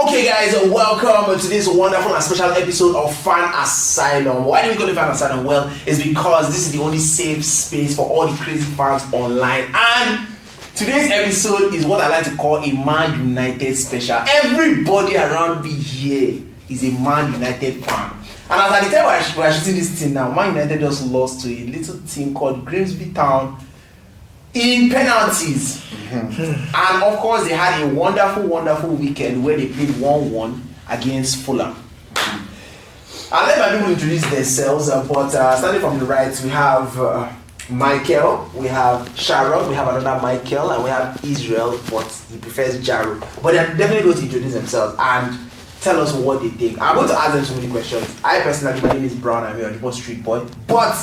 Okay guys, welcome to this wonderful and special episode of Fan Asylum. Why do we call it Fan Asylum? Well, it's because this is the only safe space for all the crazy fans online. And today's episode is what I like to call a Man United special. Everybody around me here is a Man United fan. And as at the time we are shooting this thing now, Man United just lost to a little team called Grimsby Town in penalties. And of course they had a wonderful weekend where they played 1-1 against Fulham. I'll let my people introduce themselves, but starting from the right, we have Michael, we have Sharon, we have another Michael, and we have Israel, but he prefers Jaro. But they're definitely going to introduce themselves and tell us what they think. I'm going to ask them so many questions. I personally, my name is Brown, I'm a Liverpool street boy, but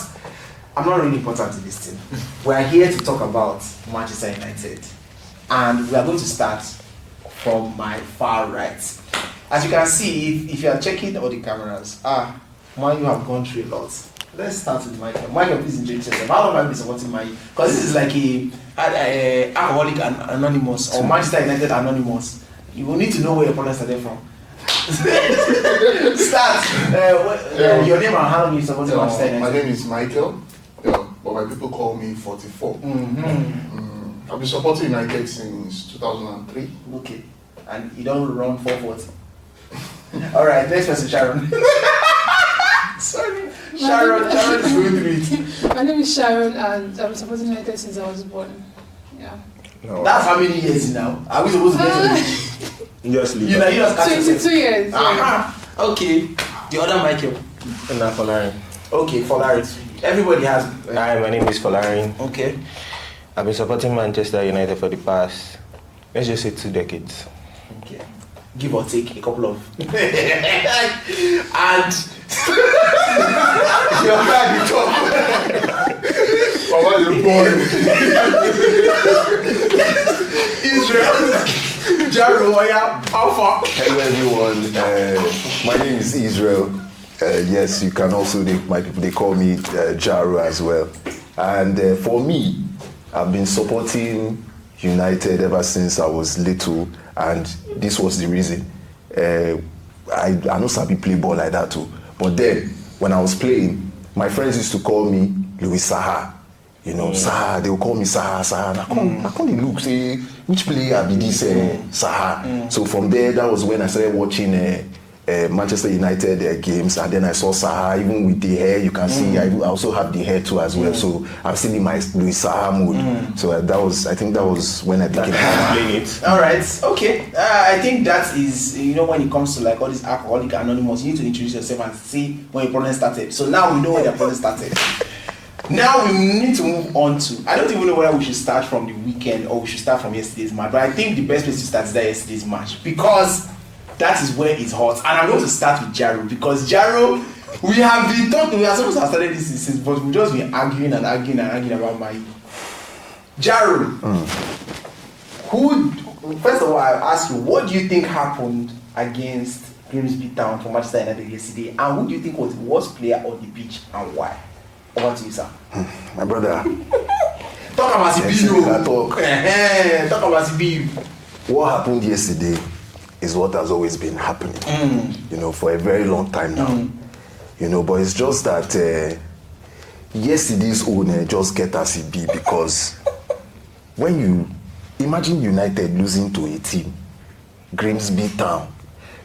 I'm not really important to this thing. We're here to talk about Manchester United. And we are going to start from my far right. As you can see, if you are checking all the cameras, Man U have gone through a lot. Let's start with Michael. Michael, please introduce yourself. How long have you been supporting Man U? Because this is like a alcoholic anonymous or Manchester United anonymous. You will need to know where your opponent started from. Start. Your name and how long you supporting Manchester United? My name is Michael, but my people call me 44. I've been supporting United since 2003. Okay. And you don't run 440. Alright, next person, Sharon. Sorry. Sharon is going through it. My name is Sharon and I've been supporting United since I was born. Yeah. No. That's how many years now? Are we supposed to get to Just leave. you just catch 22 years. Yeah. Okay. The other Michael. Folarin. Okay, Folarin. Everybody has. Hi, my name is Folarin. Okay. I've been supporting Manchester United for the past, let's just say 2 decades. Okay. Give or take a couple of. And you're trying to talk. Baba, you're boring. Israel. Jaro, how far? Hello everyone, my name is Israel. Yes, you can also, my people, they call me Jaro as well. And for me, I've been supporting United ever since I was little, and this was the reason. I know Sabi play ball like that too, but then when I was playing, my friends used to call me Louis Saha. You know, Saha, they will call me Saha. I can't look, say, which player be this Saha? So from there, that was when I started watching Manchester United games, and then I saw Saha, even with the hair, you can see, I also have the hair too as well, so I'm still in my Louis Saha mood. So I think that was when I became Playing it. Alright, okay. I think that is, when it comes to like all these alcoholic anonymous, you need to introduce yourself and see when your problem started. So now we know when the problem started. Now we need to move on to, I don't even know whether we should start from the weekend or we should start from yesterday's match, but I think the best place to start is that yesterday's match, because that is where it's hot. And I'm going to start with Jaro, because Jaro, we are supposed to have started this since, but we've just been arguing about my Jaro. First of all, I'll ask you, what do you think happened against Grimsby Town for Manchester United yesterday, and who do you think was the worst player on the pitch and why? Over to you, sir. my brother. Talk about CBU. Talk about CBU. What happened yesterday is what has always been happening, for a very long time now. But it's just that yesterday's owner just get as it be, because when you imagine United losing to a team, Grimsby Town,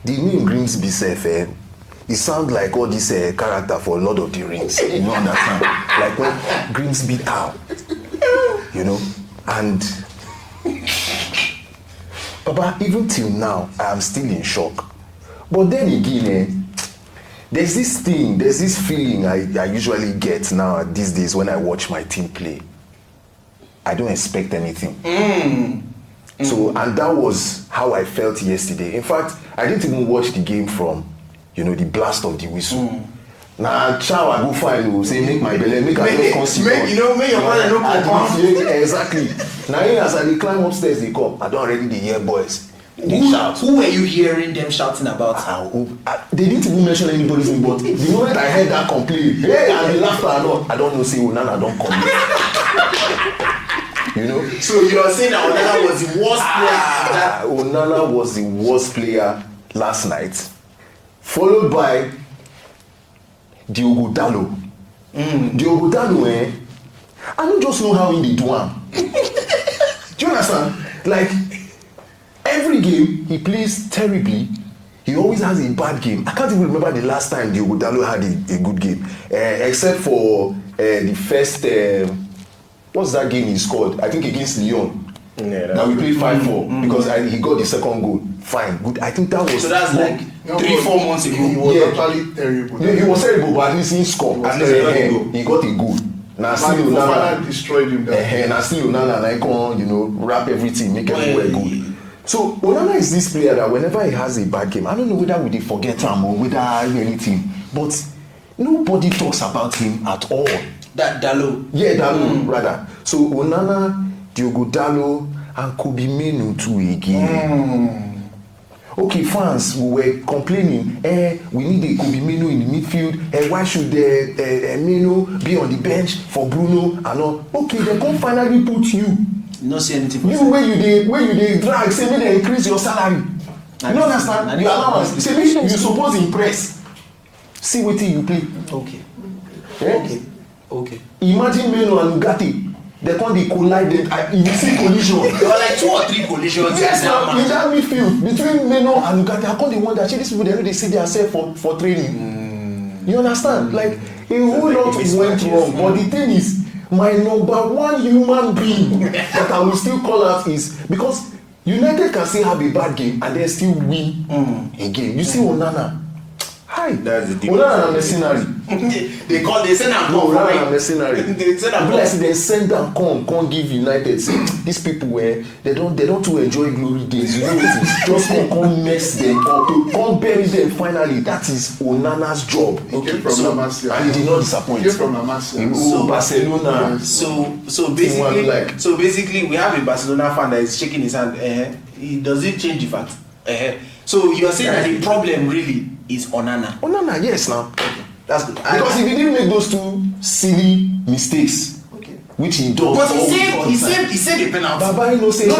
the name Grimsby self, it sounds like all this character for Lord of the Rings, you know, understand? Like when Grimsby Town, and Papa, even till now, I am still in shock. But then again, there's this feeling I usually get now these days when I watch my team play. I don't expect anything. So, and that was how I felt yesterday. In fact, I didn't even watch the game from, the blast of the whistle. Now, chow, I go find, say, make my belly, make I just come see. Make your brother no come. Exactly. Now, as I climb upstairs, they come. I don't already hear boys. They shout. Who were you hearing them shouting about? They didn't even mention anybody's name, but the moment I heard that complaint, hey, and the laughter, I don't know, say, Onana don't come. So you're saying that Onana was the worst player? Onana was the worst player last night, followed by Diogo Dallo. Diogo Dallo, I don't just know how he do am. Do you understand? Like, every game he plays terribly. He always has a bad game. I can't even remember the last time Diogo Dallo had a good game, except for the first. What's that game he scored? I think against Lyon. Yeah, that we played 5-4 because he got the second goal. Fine, good. I think that was. So that's like 3-4 months ago. He was actually terrible. Yeah, he was terrible, but at least he scored. At least he got a goal. Now still Onana destroyed him. Now still Onana and Icon, wrap everything, make everywhere good. So Onana is this player that whenever he has a bad game, I don't know whether we forget him or whether anything, but nobody talks about him at all. That Dallo. Yeah, Dallo rather. So Onana, Diogo Dallo, and Kobe Menu too again. Okay, fans, we were complaining, we need a Kobe Menu in the midfield, why should Menu be on the bench for Bruno and all? Okay, they come finally put you. No see anything. You where you dey drag, say make they increase your salary. You no understand? Your allowance, say make you suppose impress. See wetin you play. Okay. Imagine Menu and Ugarte. They come dey collide them. You see collision. There were like 2 or 3 collisions. Yes, now in that midfield between Menu and Ugarte, I come dey wonder, these people they see themselves for training. You understand? Like a whole lot went wrong. But the thing is, my number one human being that I will still call out is because United can still have a bad game and then still win again. You see Onana. Hi. That's the Onana and mercenary. they send am come. Onana and mercenary. They send am like they send them come give United. See, these people they don't too enjoy glory days. You know what it is? Just come mess them up, come bury them finally. That is Onana's job. He came from La Masia. And he did not disappoint. He came from La Masia. Barcelona. So basically we have a Barcelona fan that is shaking his hand. He doesn't change the fact. So you are saying that the problem really is Onana. Onana, yes, now. That's good. Because if he didn't make those 2 silly mistakes, which he does. But he saved the penalty. Baba, no say No.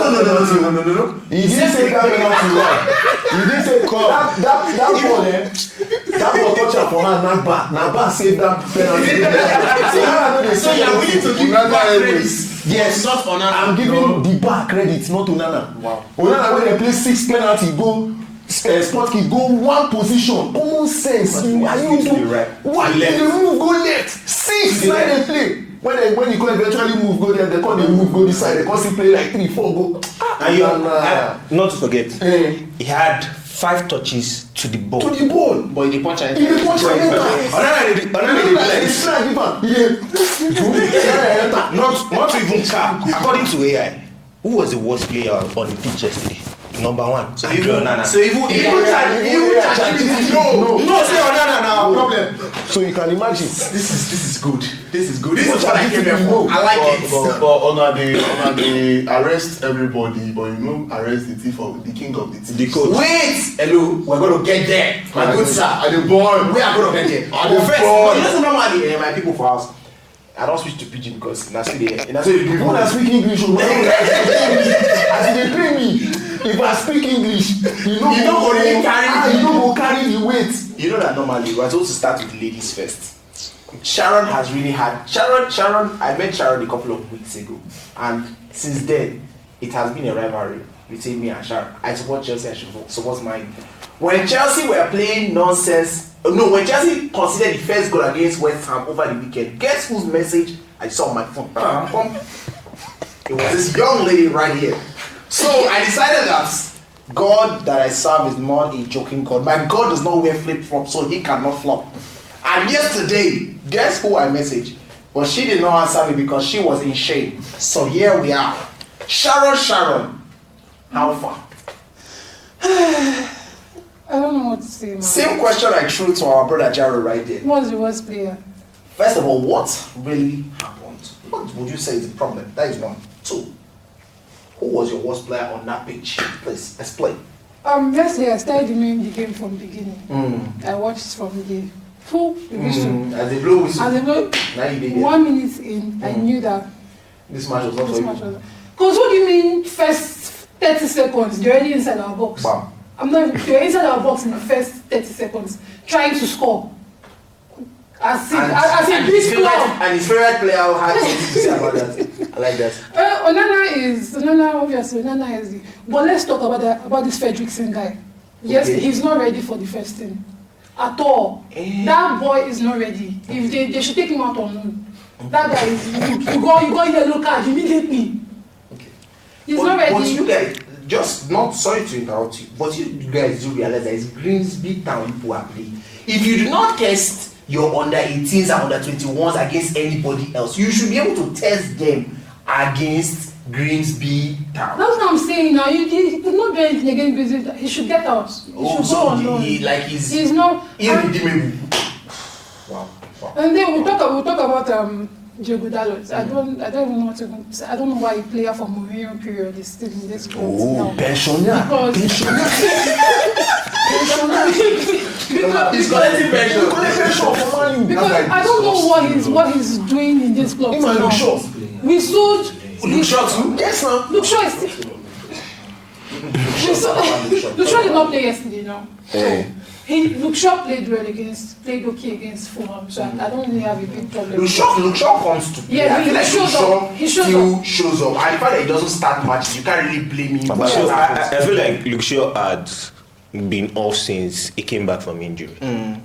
He didn't say that penalty right. He didn't say that ball. That ball touch her for her. Naba saved that penalty. So you are willing to give back credit? Yes, not Onana. I'm giving the bar credit, not Onana. Wow. Onana when they play 6 penalty, go sport kick, go 1 position. Common sense. Why they move go left? 6 like they play. When you can eventually move go there, they call they move go this side. They can still play like 3-4 go. And not to forget, he had 5 touches to the ball. But he punch and Not to even cap. According to AI, who was the worst player on the pitch yesterday? Number 1. So even Onana. say Onana now problem. So you can imagine. This is good. This is what I came here for. I like it. But Onana they arrest everybody, but arrest the thief of the king of the thief. The coach. Wait, hello, we're going to get there, my good sir. At the ball, We are going to get there. At the First, ball. but normally my people for us. I don't switch to pidgin because that's what they do. When I speak English, as they pay me, if I speak English, you know go carry the weight. You know that normally we're supposed to start with ladies first. Sharon has really had Sharon. I met Sharon a couple of weeks ago, and since then it has been a rivalry between me and Sharon. I support Chelsea. I support mine. When Chelsea were playing nonsense. No, when Chelsea considered the first goal against West Ham over the weekend, guess whose message I saw on my phone? It was this young lady right here. So I decided that God that I serve is not a joking God. My God does not wear flip-flops, so he cannot flop. And yesterday, guess who I messaged? But she did not answer me because she was in shame. So here we are. Sharon, how far? I don't know what to say, man. Same question I threw to our brother Jaro right there. What's the worst player? First of all, what really happened? What would you say is the problem? That is 1. 2. Who was your worst player on that pitch? Please explain. Yesterday I started the game from the beginning. I watched from the full division. As they blow whistle. As they blow, Now you did 1 minute in, I knew that this match was not this for match you. was. Because what do you mean first 30 seconds? You're already inside our box. Bam. I'm not even, you're inside our box in the first 30 seconds, trying to score. As a big club. And his favorite player had something to say about that. I like that. Obviously, Onana is the. But let's talk about this Fredrickson guy. Yes, he's not ready for the first team. At all. That boy is not ready. If they should take him out on loan. That guy is. You got yellow card immediately. Okay. He's not ready. But you guys, just not sorry to interrupt you, but you guys do realize that it's Grimsby Town people are playing. If you do not test your under 18s and under 21s against anybody else, you should be able to test them against Grimsby Town. That's what I'm saying now. He's not doing anything against Grimsby. He should get out. He should go on loan. He's not irredeemable. Wow. And then we'll talk about Diogo Dalot. I don't even know what to say. I don't know why a player from Mourinho period is still in this club now. Pensioner. He's collecting pension. Because I don't know what he's doing in this club now. We sold Luke Shaw too? Yes, sir. Luke Shaw is still. Luke Shaw did not play yesterday now. Luke Shaw played okay against Fulham, so I don't really have a big problem. Luke Shaw comes to play. Yeah, I feel like he shows up. And the fact that he doesn't start matches, you can't really blame him. I feel like Luke Shaw had been off since he came back from injury.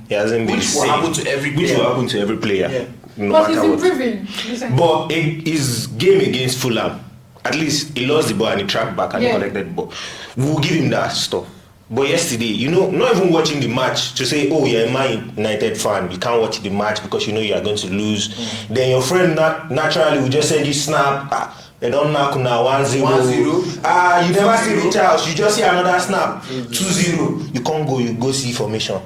He hasn't been Which will happen to every player. Which will happen to every player. Yeah. No but he's matter what. improving. But in his game against Fulham, at least he lost the ball and he tracked back and he collected the ball. We'll give him that stuff. But yesterday, not even watching the match to say, oh, you're a Man United fan, you can't watch the match because you know you are going to lose. Then your friend naturally will just send you snap. They don't knock now 1-0. You never see reach out. You just see another snap. 2-0. You can't go. You go see formation.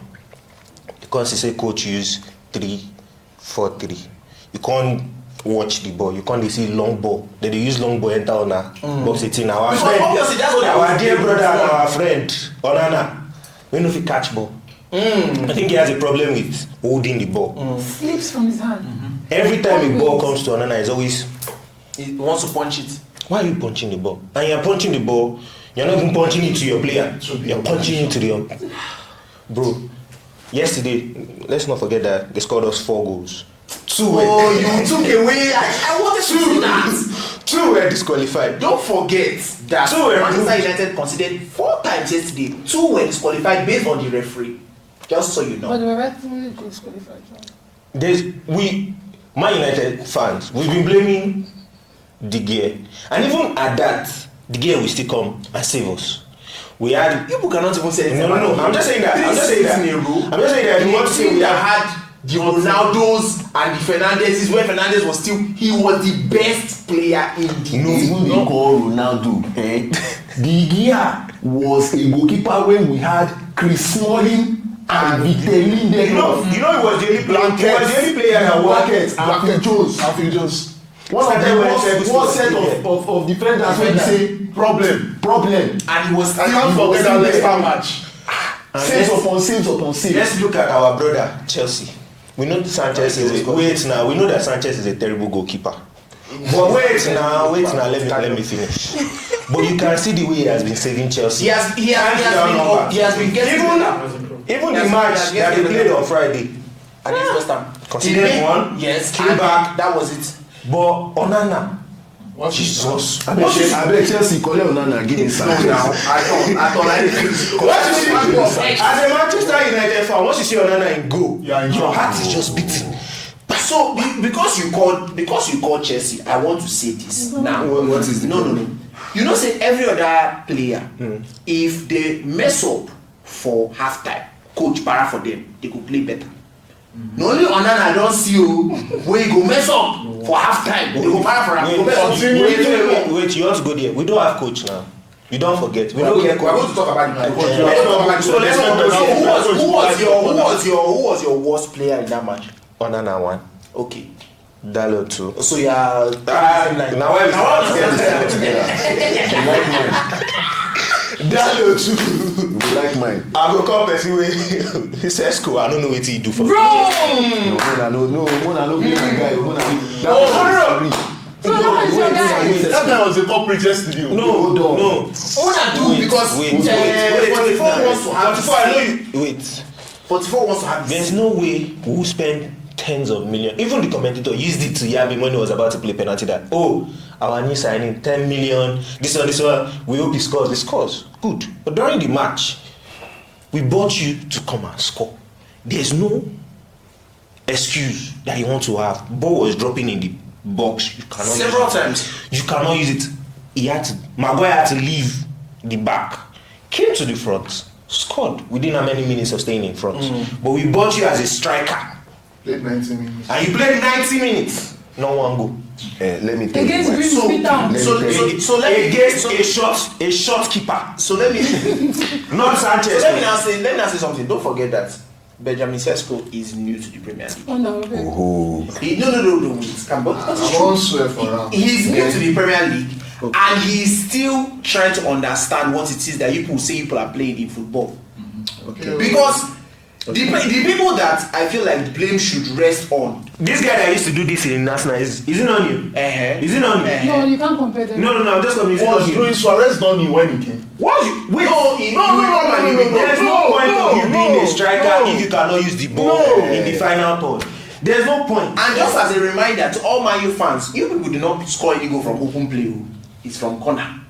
You can't say coach use 3-4-3. You can't watch the ball. You can't see long ball. Then they use long ball enter on a box 18. Our dear brother and our friend Onana, we know if he catch ball. I think he has a problem with holding the ball. Slips from his hand. Every time a ball comes to Onana, it's always. He wants to punch it. Why are you punching the ball? And you're punching the ball, you're not even punching it to your player. You're punching it to the bro. Yesterday, let's not forget that they scored us 4 goals. 2 were you took away. I wanted to see that. 2 were disqualified. Don't forget that Manchester United considered 4 times yesterday. 2 were disqualified based on the referee. Just so you know. But they were rightfully disqualified. Man United fans, we've been blaming De Gea, and even at that, De Gea will still come and save us. We had people cannot even say no. I'm just saying that. You want to say we have had the Ronaldos and the Fernandezes, where Fernandez was he was the best player in the league. No, call Ronaldo. De Gea was a goalkeeper when we had Chris Smalling and Victor Lindelof. You know he was the only player. He was the only player that Blackett and Phil Jones. One set of defenders when you say problem, and he was. I can't forget that Leicester match. Saves upon saves. Let's look at our brother Chelsea. We know Sanchez is we know that Sanchez is a terrible goalkeeper. But wait now, let me finish. But you can see the way he has been saving Chelsea. He has been getting even the match that they played on Friday against West Ham. Considered one. Yes, came back. That was it. But Onana, Jesus. I bet Chelsea call Onana again. I thought I didn't. As a Manchester United fan, once you see Onana in goal, your heart is just beating. So because you called Chelsea, I want to say this now. What is no. You know, say every other player, if they mess up for halftime, coach para for them, they could play better. No only Onana I don't see you where you go mess up for halftime. They go para for him. Wait, you want to go there? We don't have coach now. You don't forget. We're going to talk about the So let's not. Who was your worst player in that match? Onana 1. Okay. Dalot 2. So yeah. Now why Dalot 2. You like mine. I go call person wey he says school. I don't know what he do for. Bro. No, Mona no be my guy. So that is your guy. That guy was a corporate yesterday. No, Hold on. no. Una do because Wait. 44 wants to have 44, I know you. Wait. 44 wants to have There's no way we'll spend tens of millions. Even the commentator used it to yab him when he was about to play penalty that, oh, our new signing, 10 million, this one, we hope he scores. He scores. Good. But during the match, we bought you to come and score. There's no excuse that you want to have. Ball was dropping in the box. You cannot several use it. times. You cannot use it. Maguire had to leave the back. Came to the front. Scored within how many minutes of staying in front. But we bought you as a striker. Played 90 minutes. And you played 90 minutes. No one go. Let me tell Against you. Green So- Smith Town. So let me Against a short keeper. So let me Not so Sanchez. let me now say something. Don't forget that Benjamin Sesko is new to the Premier League. Oh, no, okay. Oh, No. It's I won't swear for now. He's new to the Premier League, and he's still trying to understand what it is that people say people are playing in football. Okay. Because the people that I feel like blame should rest on. This guy that used to do this in National is it on you? Is it on you? No, you can't compare them. No, I'm just coming. Is it Was on you? Luis Suarez done you when he came? What? Wait. No, There's no point of you being a striker if you cannot use the ball in the final third. There's no point. And just as a reminder to all Man U fans, you people did not score any goal from open play. It's from corner.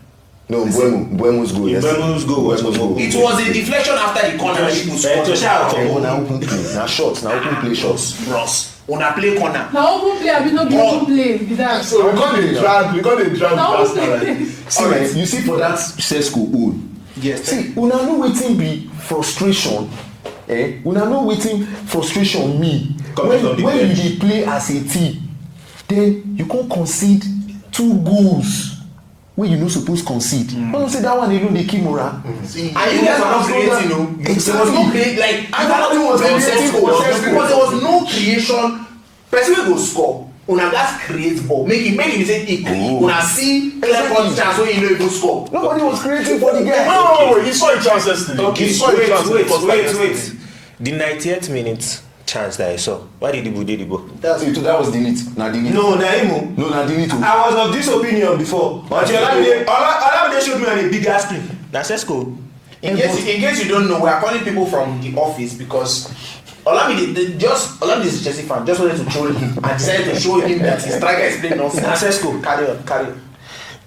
no, Buemo's goal. Buemo's goal was from open. It was a deflection after the corner. People scored. To shout from Now open play. Now shots. Now open play shots. Bros. Una play corner. Now open play, I will not be open play. Be that. So we got a drag Now past open already. play. See, right, you see for that Sesko own. Yes. See, una know wetin be frustration. Una know wetin frustration mean. Coming from the When you bench. dey play as a team, then you come concede 2 goals wey you no suppose concede. No say that one alone dey kill morale. See, And you guys are not creating, you know. There was no create like you cannot do was Sesko creating because there was no creation. Person wey go score, una gats create ball. Make him say equal. Una see clear cut chance wey you no even score. Nobody was creating for the guy. no, he saw a chance yesterday. Okay, He saw a chance in the first time yesterday. The 90th minute chance that I saw. Why did Ibu do the ball? That was delete. Na delete. No, Naimo. No, na delete. I was of this opinion before. Until Olamide showed me on a bigger screen. Na Sesko. In case you don't know, we are calling people from the office because Olamide is a Chelsea fan. Just wanted to troll him and decided to show him that his striker is playing nonsense. Na Sesko. Carry on.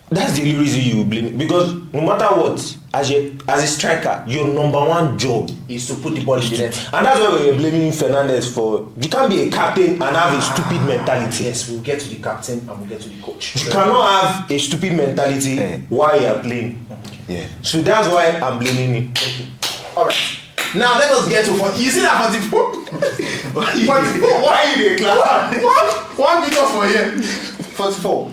That's the only reason you will blame it. Because no matter what, as a striker, your number one job Is to put the ball in the net. and that's why we were blaming Fernandez for. You can't be a captain and have a stupid mentality. Yes, we'll get to the captain and we'll get to the coach. You cannot have a stupid mentality while you are playing. Yeah. So that's why I'm blaming him. All right. Now let us get to you see that 44. 44. Why you dey clap? One because for here. 44.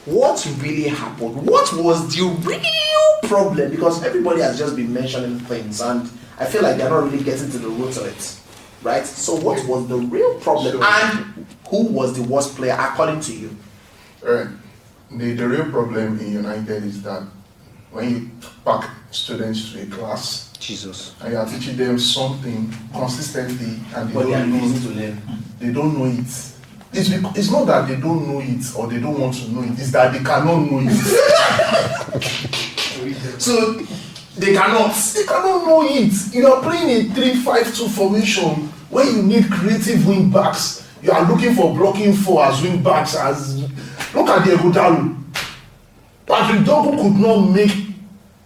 What really happened? What was the real problem? Because everybody has just been mentioning things, and I feel like they're not really getting to the root of it, right? So, what was the real problem, Sure. and who was the worst player according to you? Right. The real problem in United is that when you pack students to a class Jesus. and you are teaching them something consistently and But they are don't know refusing to learn. they don't know it. It's not that they don't know it or they don't want to know it, it's that they cannot know it. So they cannot. They cannot know it. You are playing a 3-5-2 formation where you need creative wing backs. You are looking for blocking 4 as wing backs. Look at the Egudalo. Patrick Dogu could not make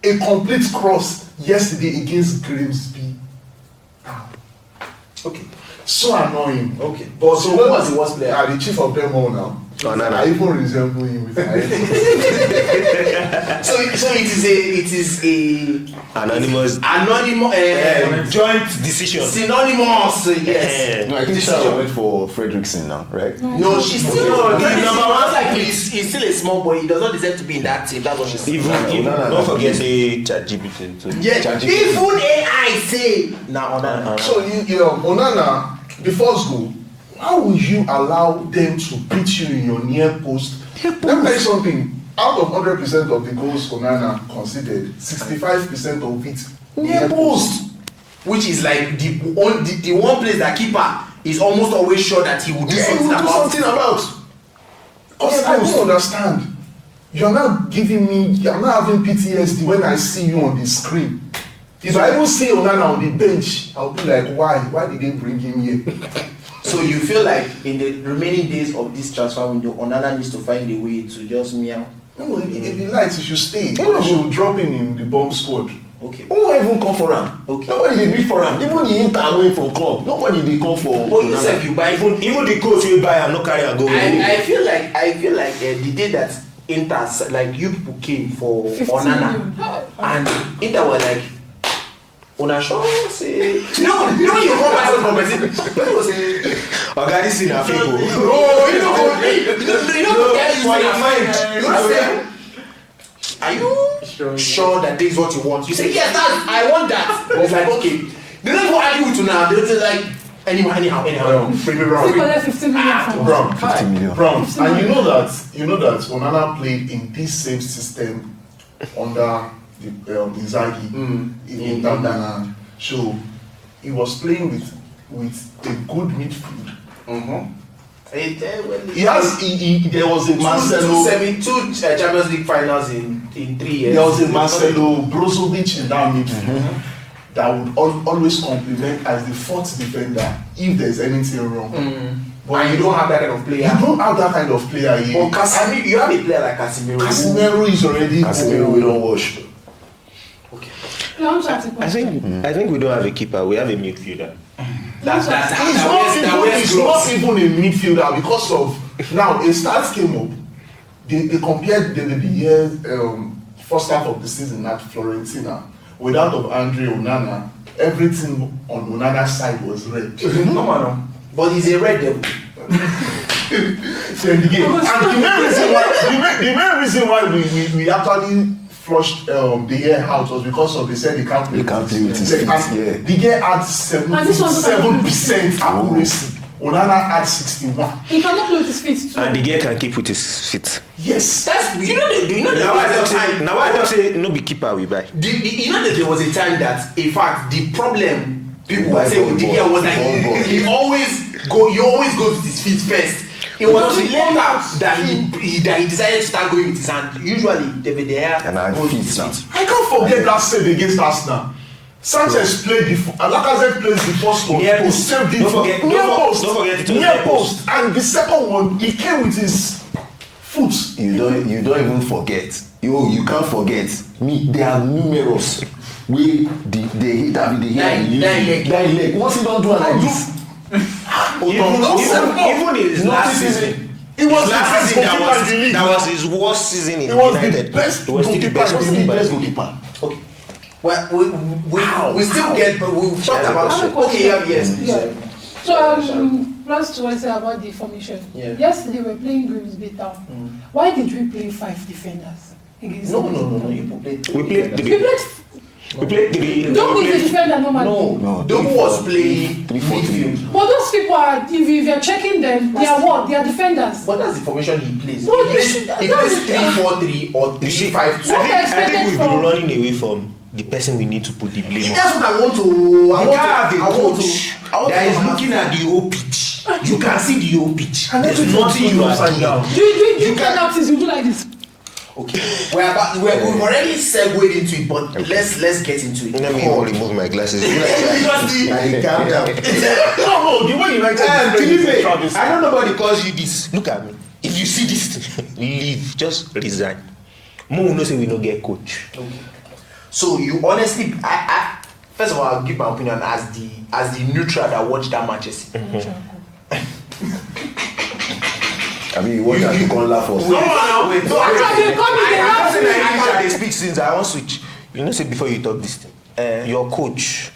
a complete cross yesterday against Grimsby. Okay. So annoying. Okay. But so who was the worst player? The chief of them all now. Onana. I even resemble him with my head. So it is a Anonymous. Joint decision. synonymous. Yes. No, I think Sarah went for Fredrickson now, right? No, she's still No, the the number number one. Like he's still a small boy. He does not deserve to be in that team. That's what she said. Even don't forget the ChatGPT. So. Yeah. ChatGPT. Even AI say now Onana. So you know, Onana, the first goal, how would you allow them to beat you in your near post? Let me tell you something. Out of 100% of the goals Onana conceded, 65% of it near post. Which is like the one place that keeper is almost always sure that he will do Yeah, he something will do about. something about. Because I don't understand. You're not giving me, you're not having PTSD when I see you on the screen. If I even see Onana on the bench, I'll be like, why? Why did they bring him here? So you feel like in the remaining days of this transfer window, Onana needs to find a way to just meow? No, if he likes, he should stay. You should drop him in the bomb squad. Okay. Who won't even come for him? Okay. Nobody dey bid for him. Even the Inter away from club, nobody dey come for. But you said you buy. Even the coach will buy and no carry and go. I feel like the day that Inter, like you people came for Onana, and Inter were like, Una sure say you know you come back from Brazil. People say, Oga, this is na people. oh, you know for your mind. You know say, are you sure that this is what you want? You say yes, I want that. It's like okay. They don't go argue with you now. They'll say like anyhow. Baby Brown. 15 million from Brown. 50 million. Brown. And you know that Onana played in this same system under the Inzaghi in Ghana. So he was playing with a good midfield. He has there was a Marcelo two Champions League finals in 3 years. there was a Marcelo Brozovic in that midfield that would always complement as the fourth defender if there's anything wrong. But you don't have that kind of player. You don't have that kind of player here. But Casemiro, you have a player like Casemiro. Casemiro is already Casemiro we don't wash. Okay. I think we don't have a keeper. We have a midfielder. It's not even a midfielder because of now a start came up. They compared the year first half of the season at Fiorentina with that of Andre Onana. Everything on Onana's side was red. No. But he's a red devil. So the game. And the main reason why we actually flushed the year out was because of they said they can't play with his feet. Yeah. The year had 77% accuracy. Onana had 61. He cannot play with his feet too. And the guy can keep with his feet. Yes. That's Now I don't say no be keeper we buy. You know that there was a time that in fact the problem people were saying with the year was that he always go with his feet first. It was later that he decided to start going with his hand. Usually David De Gea goes with his feet. I can't forget that save against Arsenal. Sanchez played before, and Lacazette plays the first one. Near He post. saved it. Don't forget it was Near post. And the second one, he came with his foot. You don't even forget. You can't forget. They are numerous. They hit David De Gea. 9 leg. Once he don't do it like this. Even his last season. It was last the season best goalkeeper in the league. that was his worst season in It was United. the best It was still the goalkeeper best in the league. goalkeeper. Best goalkeeper. Okay. Well, we still get, but we've talked about. Okay, yes. So plus to say about the formation. Yeah. Yesterday we were playing Grimsby Town. Why did we play 5 defenders against? No. You played. We played We played three. Dogu is the defender normally. No. Dogu was playing 3-4-3. But those people are, if you're checking them, they are what? They are defenders. But that's the formation he plays. Well, He plays 3-4-3 or 3-5-2. What I I think we've been from- running away from the person we need to put the blame on. That's what I want to. You can't have a coach that is looking at the whole pitch. You can see the whole pitch. There's nothing you are doing. Do you penalties, you do like this. Okay, we've already segued into it, but let's get into it. Let me remove my glasses. I calm down. No, the way you like I know nobody calls you this. Look at me. If you see this, leave. Just resign. Mo no say we no get coach. Okay. So you honestly, I first of all, I'll give my opinion as the neutral that watched that match yesterday. I mean, what have you gone laugh for? Wait. So I speak since I won't switch. You know, say before you talk this thing, your coach,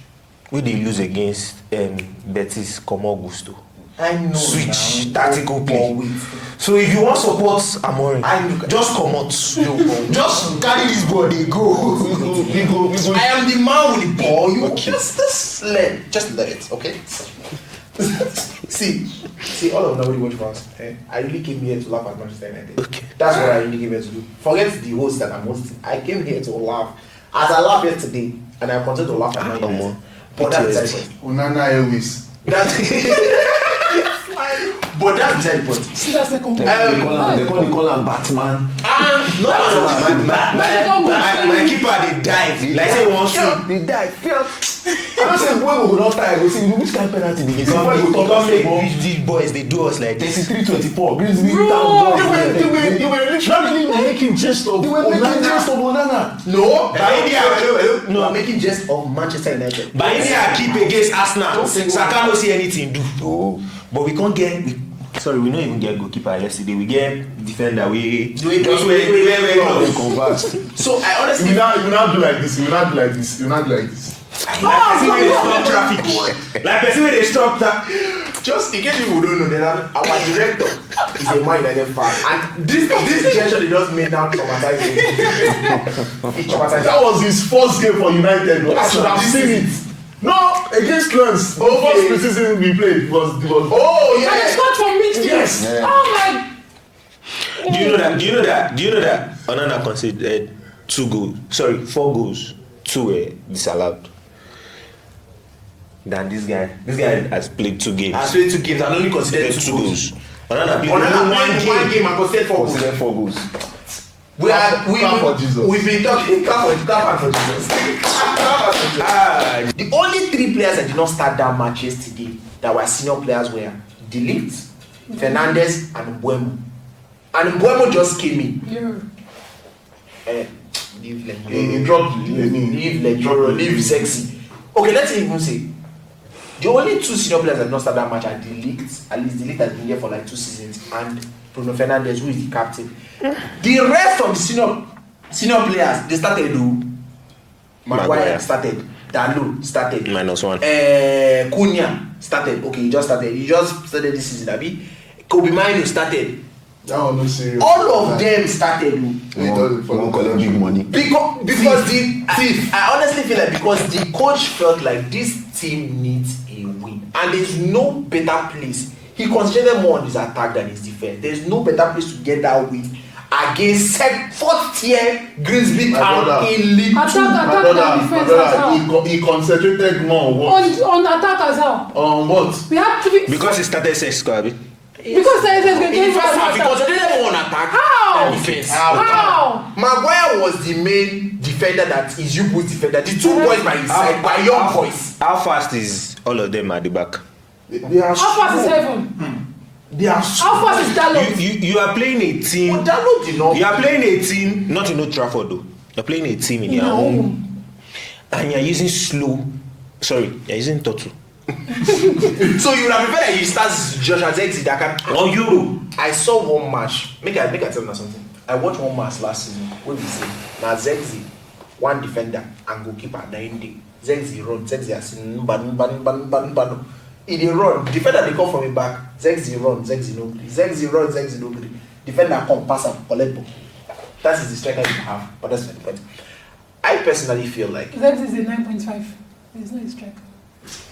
when they lose against Betis, Como Gusto. I know. Switch tactical play. So if you want support Amorim, just come out. Just carry this ball, they go. I am the man with the ball. You just let it, okay? See, all of nobody watch France. I really came here to laugh at Manchester United. Okay. That's what I really came here to do. Forget the host that I'm hosting. I came here to laugh. As I laughed yesterday, and I continue to laugh at Man United. But that's Onana Airways. But that's beside the point. See that second They call him Batman. My keeper they dive. Like say one shoot. They die. I don't say when we go not tie. We see which kind of penalty they give. These boys they do us like this. 33-24. Grizzly They were literally making jest of Onana. No, No. I'm making jest of Manchester United. By India keep against Arsenal. say Saka no see anything do. Oh. But we can't get. Sorry, we don't even get goalkeeper yesterday. We get defender. We Wait. Convert. So I honestly. You will not do like this. Like person wey dey stop traffic. Like person wey dey stop that. Just in case people don't know that our director is a Man United fan, and this gesture they just made now traumatizing. That was his first game for United. I should have seen it. No, against Lens. The first preseason we played was. Oh And it's yeah. not from midfield. Yes. Yeah. Oh my. Do you know that Onana conceded 4 goals, 2 were disallowed. Then this guy has played 2 games. I played 2 games and only considered 2 goals. Onana played Another one game. and considered 4 goals. 4 goals. Clap for Jesus. We've been talking clap for Jesus. The only 3 players that did not start that match yesterday that were senior players were De Ligt, Fernandes, and Mbeumo. And Mbeumo just came in. He dropped Leave sexy. Okay, let's even say the only 2 senior players that did not start that match are De Ligt. At least De Ligt has been here for like 2 seasons, and Bruno Fernandes, who is the captain. The rest of the senior players, they started. Maguire started. Dalot started. -1. Cunha started. Okay, he just started this season. Kobe Mino started. That one no serious. All of them started. Won't collect big money. Because I honestly feel like because the coach felt like this team needs a win, and there's no better place. He concentrated more on his attack than his defense. There's no better place to get that win against 4th tier Grimsby Town in League 2. He concentrated more On attack as well. on what? We have to be. Because he started Sesko. Because there's going to In be the first half, he concentrated more on attack How? than defense. How? Maguire was the main defender that is Yubu's defender. The 2 boys by his side, by young boys. How fast is all of them at the back? They are How fast is heaven? They are How fast is Dalot? You are playing a team. But Dalot did not. You are playing a team, not in Old Trafford though. You're playing a team in your home, and you're using you're using Totu. So you would have preferred that you start Joshua Zexi that can. Or Euro. I saw one match. Make I tell you something. I watched one match last season. What did you say? Now Zexi, one defender and goalkeeper 90. Zexi run. Zexi has seen ban. If they run, defender they come from the back. Zexi run. Zexi no gree. Zexi run. Zexi no gree. Defender come pass up collect ball. That is the striker you have. But that's not the point. I personally feel like That is a 9.5. It's not a striker.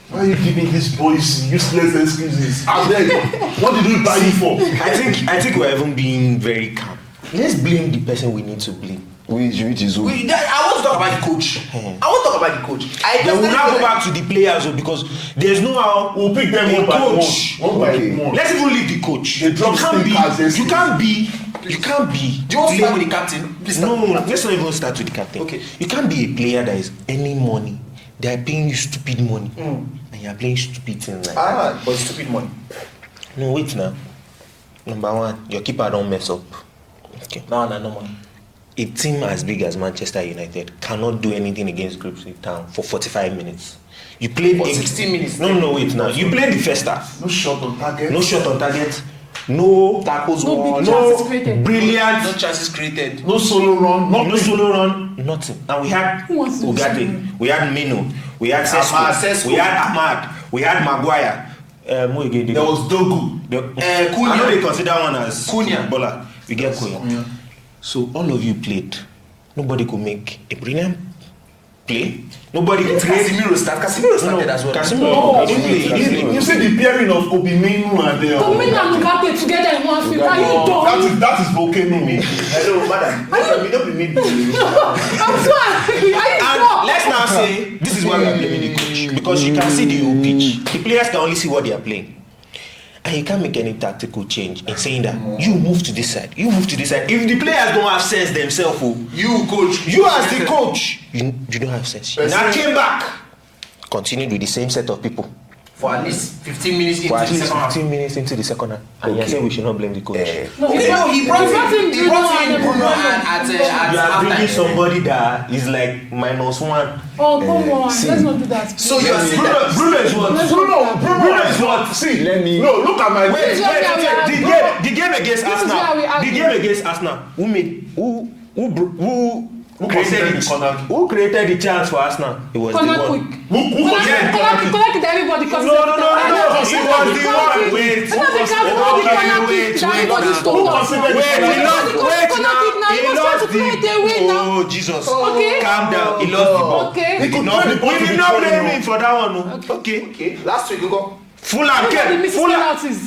Why are you giving these boys useless excuses? What did we buy you for? I think we're even being very calm. Let's blame the person we need to blame. Which is who? I want to talk about the coach. Then we'll now go back to the players because there's no how We'll pick them one by coach. one. One by Okay. one. Let's even leave the coach. They drop stinkers. You can't be. Do you want to start with the captain? Please No, start. let's not even start with the captain. Okay. You can't be a player that is earning money. They are paying you stupid money, and you are playing stupid things like that. But stupid money. No, wait now. Number 1, your keeper don't mess up. Okay. No money. A team as big as Manchester United cannot do anything against Grimsby Town for 45 minutes. You played For 16 minutes. No, wait now. You played the first half. No shot on target. No shot on target. No Tackles No won. big chances created. brilliant. No chances created. No solo run. No solo run. Nothing. And we had Who wants to do Ugarte. solo? We had Mino. We had Ahmad, Sesko. We had Ahmad. We had Maguire. There was Dogu. Cunha. I know they consider one as Cunha. footballer. We get Cunha. So all of you played. Nobody could make a brilliant play. Nobody could create. Casemiro started as well. Casemiro didn't play. You see the pairing of Kobe Minu and Come and Ugarte together in one field. Are you dumb? that is volcano. Hello, madam. You don't be me. I'm sorry. Are you And dumb? let's now say this is why we are blaming the coach, because you can see the whole pitch. The players can only see what they are playing, And you can't make any tactical change in saying that you move to this side, you move to this side. If the players don't have sense themselves, You coach. you as the coach, you don't have sense. Now came back, continued with the same set of people. For at least 15 minutes into For at the least second half. 15 minutes into the second half. And you say we should not blame the coach. No, He brought in Bruno at You are bringing halftime. somebody that is like -1. Oh, come on. see. Let's not do that. So you are saying that Bruno is what? Bruno is what? See, Let me- no, look at my Wait, is where we are. the game against This is Arsenal. where we are. The game against Arsenal. Who considered the corner? who created the chance for Arsenal? It was Corner the quick. one. Who considered Collect everybody comes. No. It was the one. Wait. It's not the count of all the corner kicks that everybody stole us. considered Wait, he lost. Wait Corner kick now. He He was trying lost to play it away the. now. Oh Jesus! Okay. Calm down. He lost the ball. Okay. He could play the ball We to did the not corner, blame no. him for that one. No. Okay. okay, last week you go. Fulham Everybody came. misses Fulham. penalties.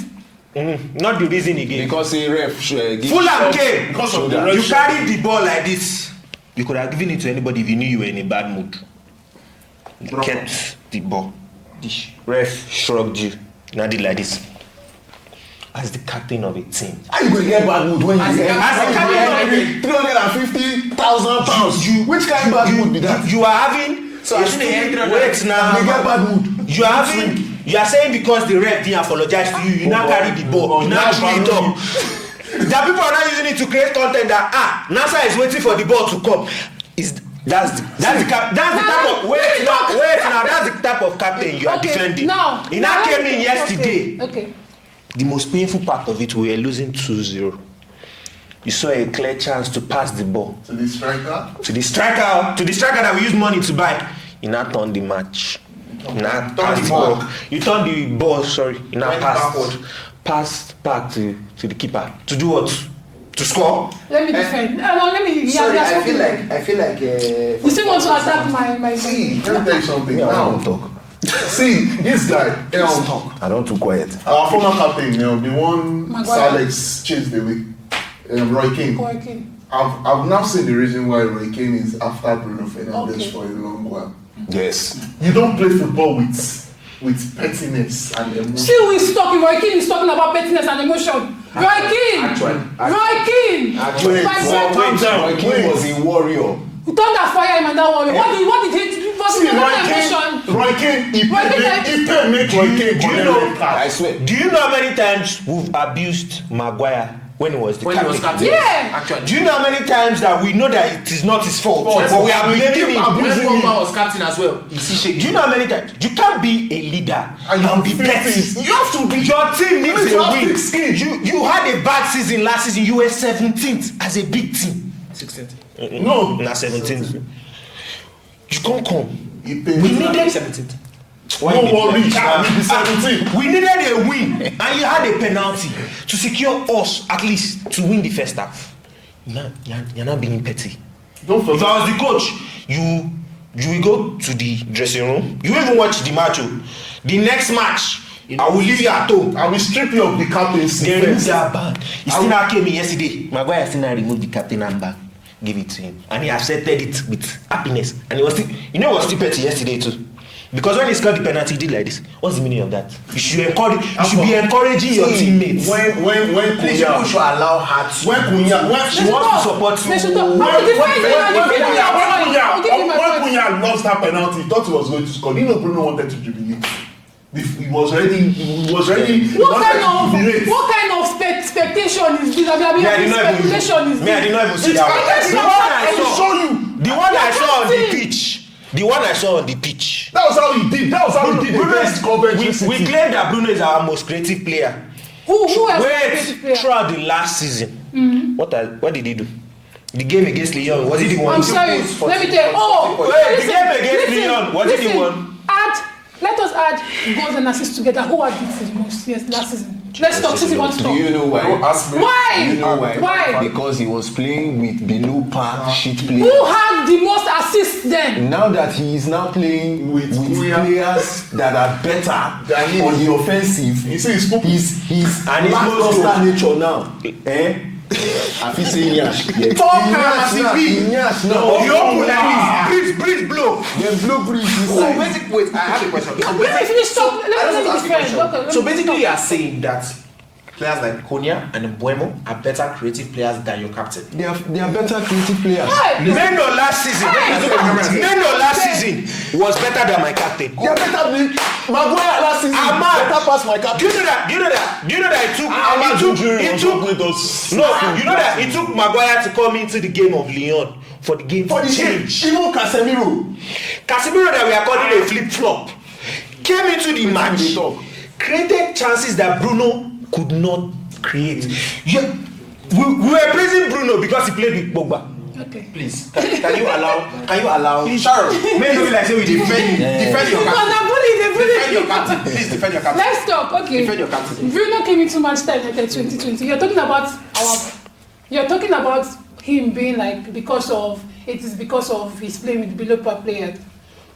Not the reason again. Because a ref give Fulham came. Because of the red You shirt. carried the ball like this. You could have given it to anybody if you knew you were in a bad mood. You kept the ball. The ref shrugged you. Now did like this. As the captain of a team. How you going to get bad mood when you As the captain of 350,000 pounds? Which kind of bad mood be that? You are having. So I shouldn't hear it. Wait now. You get bad mood. You are having. You are saying because the ref didn't apologize to you, you now carry the ball. You now throw it up. That people are not using it to create content that NASA is waiting for the ball to come. That's the type of wait now that's the type of captain you are defending. Now, He now came in yesterday. Okay. The most painful part of it, we were losing 2-0. You saw a clear chance to pass the ball To the striker. to the striker that we used money to buy. He now turned the match. He now passed the ball. You turned the ball, sorry. He now passed back to the keeper. To do what? To score? Let me defend. Let me. Sorry, yeah, I feel like. You still want to attack my. See, let me tell you something. I Now, don't talk. see, this guy, I don't too quiet. our former captain, the one Maguire. Alex chased away, Roy Keane. Okay. I've now seen the reason why Roy Keane is after Bruno Fernandes Okay. for a long while. Yes. You don't play football with pettiness and emotion. Still, he's talking. Roy Keane is talking about pettiness and emotion. Roy Keane. Roy Keane. Wait, My calm friend. down. Roy Keane was a warrior. Thunder fire him and that warrior. What did he? Was See, it emotion? Roy Keane, he Roy Keane, make Roy Keane do you collect know- red card. I swear. Do you know how many times we've abused Maguire when he was the captain? Yeah. Actually. Do you know how many times that we know that it is not his fault, but we are blaming him? When Pogba was captain as well, you see shaking. Do you know how many times? You can't be a leader And and be you petty. You have to be. Your team needs You need a to have win. thick skin. You had a bad season last season. You were 17th as a big team. 16th. No. Not 17th. You can't come. He paid. We needed 17th. No worry, I will be 17. We needed a win, and you had a penalty to secure us at least to win the first half. You're not being petty. Don't If forget. I was the coach, you will go to the dressing room. You won't even watch the match. The next match, I will leave you at home. I will strip you of the captaincy. They removed first. that band. He still now came in yesterday. Maguire still now removed the captain handbag, give it to him, and he accepted it with happiness. And he was still, he was still petty yesterday too. Because when he scored the penalty, he did like this. What's the meaning of that? You should be encouraging your teammates. When Please, people Kunya, should allow her to. when she wants to support They you. should talk. When No, defend him and defend him. I'll give you my point. Kunya lost that penalty, he thought he was going to score. You know, Bruno wanted to jubilate. He was ready. What kind of expectation is this? Speculation is this? I did not even see that one. The one I saw on the pitch. The one I saw on the pitch. That was how he did. Against Coventry We City. claim that Bruno is our most creative player. Who else? Wait, throughout the last season, what did he do? The game against Lyon, was he the one? I'm sorry. Let me tell you. Wait, the game against Lyon, was he the one? Let us add goals and assists together. Who had it the most? Yes, last season. Let's talk. Since you want to Do talk. you know why? Don't ask me. Why? You know why? Why? Because he was playing with below par shit players. Who had the most assists then? Now that he is now playing with players that are better Than him. on the offensive, You see, he's spoken. he's And he's lackluster most nature now. I feel saying yash. Yeah. Talk as it be. Yash now. Oh, you open like this. Breeze blow. Then blow breeze So inside. basically, wait, I have a question. So Let me finish stop. Let me ask you a defend. question. Okay, So basically, you are saying that players like Konya and Mbuemo are better creative players than your captain. They are better creative players. Hey. Meno last season. Hey. Meno last season was better than my captain. They are better than Maguire last season. Better pass my captain. Do you know that it took Maguire to come into the game of Lyon for the game to change. Even Casemiro That we are calling a flip-flop came into the match, created chances that Bruno could not create. Yeah, we were praising Bruno because he played with Pogba. Okay. Please, can you allow? Sharon, may not be like say we defend your captain. Defend your captain. Please defend your captain. Let's talk. Okay. Defend your captain. Bruno came into Manchester United 2020. You're talking about him being like because of his playing with below par players.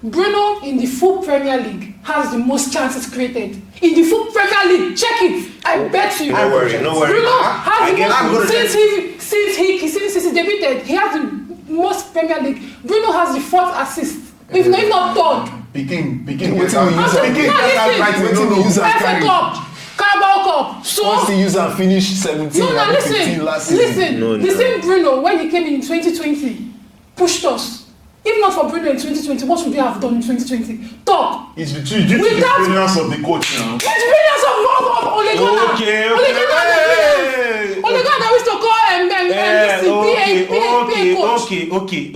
Bruno in the full Premier League has the most chances created. In the full Premier League, check it. I bet you. No worry. Bruno has the most since he debuted. He has the most Premier League. Bruno has the 4th assist. If not 3rd. Begin. FA Cup, Carabao Cup. So once the user finished 17 and 15 last season. The same Bruno when he came in 2020 pushed us. If not for Bruno in 2020, what should we have done in 2020? Talk. It's due to the brilliance of the coach now. Which brilliance of Ole Gunnar? Okay. Ole Gunnar used to call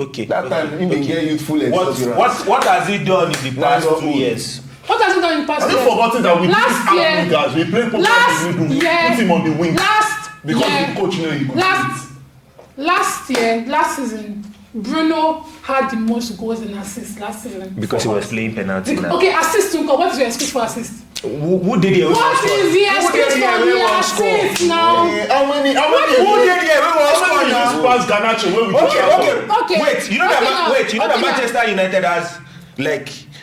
Okay. That time he didn't get youthful experience. What has he done in the past 2 years? What has he done in the past Have year? you forgotten that we Last year, guys? We played put him on the wing because the coach knew he could last season, Bruno had the most goals and assists last season. Because he was playing penalty now. Okay, assist. What is your excuse for assist? Who did he? What is the excuse for the assist now? How many? Who did he? Pass Garnacho when we Okay. Wait, you know that Manchester United has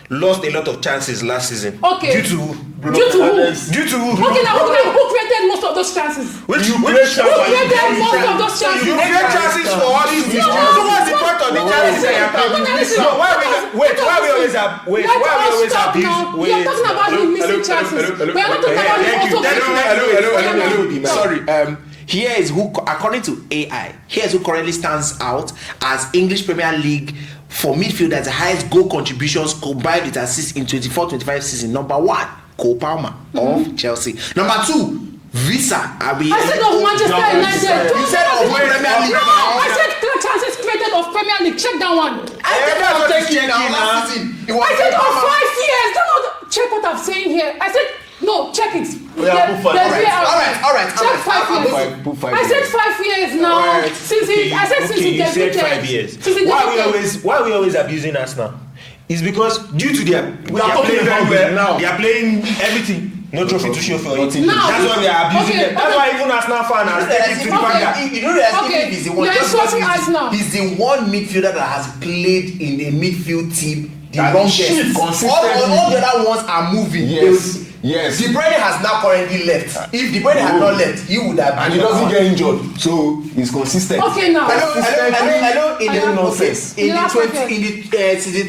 lost a lot of chances last season. Okay. Due to who? Okay, now who created most of those chances? Which Who created most of those chances? You create chances for all these things. So what's the point of the chances? No, why we always abuse? You're talking about the missing chances. We are not talking about the also. Sorry. Here is who, according to AI, here's who currently stands out as English Premier League for midfielders, the highest goal contributions combined with assists in 24-25 season. Number 1, Cole Palmer of Chelsea. Number 2, Visa. I said of Manchester United. You said of Premier League. No, I said chances created of Premier League. Check that one. I said of 5 years. Check what I'm saying here. I said no. Check it. All right. Check 5 years. I said 5 years now. Right. Since he said 5 years. Why are we always abusing Arsenal? It's because due to they are playing very well now. They are playing everything. No trophy to show for it. That's why we are abusing them. That's why even Arsenal fans are taking to the fact that you know that he's the one midfielder that has played in a midfield team the longest. All the other ones are moving. Yes. De Bruyne has now currently left. If De Bruyne had not left, he would have been. And he doesn't get injured, so he's consistent. Okay, now. Hello. In the season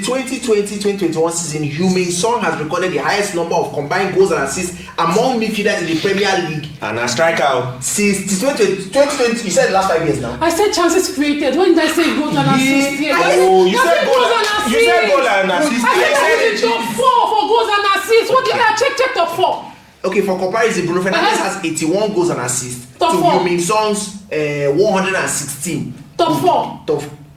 2020-2021 season, Heung-min Son has recorded the highest number of combined goals and assists among midfielders in the Premier League. And a striker. Since 2020, you said last 5 years now. I said chances created. When did I say goals and assists? You said goals and assists. I said top 4 for goals and assists. What did I check top 4? Okay, for comparison, Bruno Fernandes has 81 goals and assists. Top 4. Heung-min Son's 116. Top 4.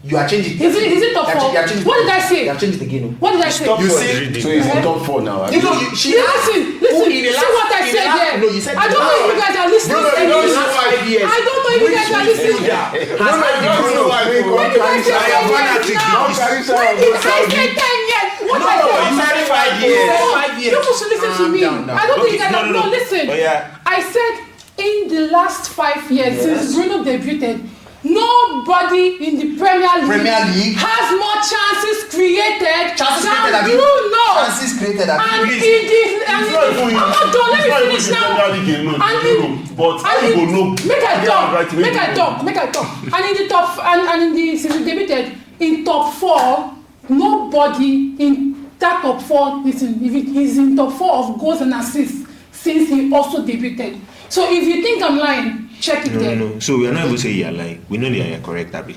You are changing. Is it top 4? What did I say? You have changed it again. What did I say? You say so he's in top 4 now. You know, listen. See what I said there. No, you said I don't know if you guys are listening. I don't know if you guys are listening. When did I say 10 years? What I said? You said 5 years. People should listen to me. I don't think you guys listen. I said in the last 5 years since Bruno debuted, Nobody in the Premier League has more chances created than Bruno. Chances created. And I'm not done. Let me finish now. Make I talk. And in the top, since he debuted in top 4, nobody in that top 4 he's in top 4 of goals and assists since he also debuted. So if you think I'm lying, check it there. No. So we are not able to say you're lying. We know that you're correct, Abby.